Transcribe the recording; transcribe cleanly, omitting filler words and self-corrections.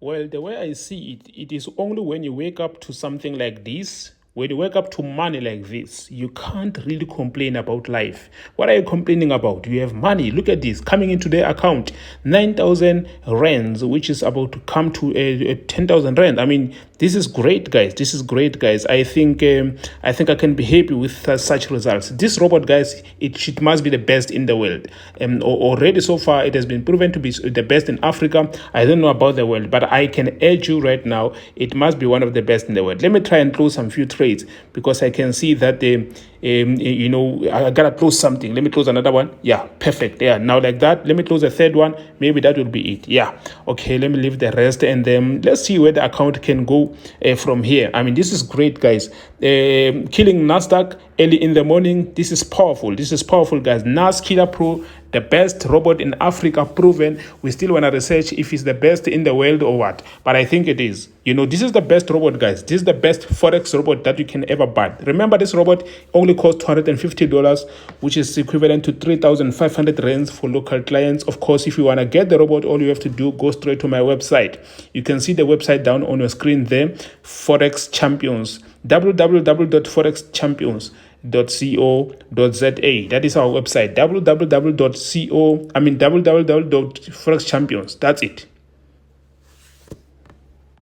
Well, the way I see it, it is only when you wake up to something like this, when you wake up to money like this, you can't really complain about life. What are you complaining about? You have money. Look at this coming into their account, 9,000 rands, which is about to come to 10,000 rand. I mean, this is great, guys. This is great, guys. I think I can be happy with such results. This robot, guys, it must be the best in the world. Already so far, it has been proven to be the best in Africa. I don't know about the world, but I can urge you right now, it must be one of the best in the world. Let me try and close some few trades because I can see that I gotta close something. Let me close another one. Yeah, perfect. Yeah, now like that. Let me close a third one. Maybe that will be it. Yeah. Okay, let me leave the rest and then let's see where the account can go from here. I mean, this is great, guys. Killing Nasdaq early in the morning. This is powerful. This is powerful, guys. Nas Kiler Pro, the best robot in Africa, proven. We still want to research if it's the best in the world or what, but I think it is. This is the best robot, guys. This is the best Forex robot that you can ever buy. Remember, this robot only costs $250, which is equivalent to 3,500 rands for local clients. Of course, if you want to get the robot, all you have to do, go straight to my website. You can see the website down on your screen there, Forex Champions, www.forexchampions.co.za. That is our website, www.forexchampions. That's it.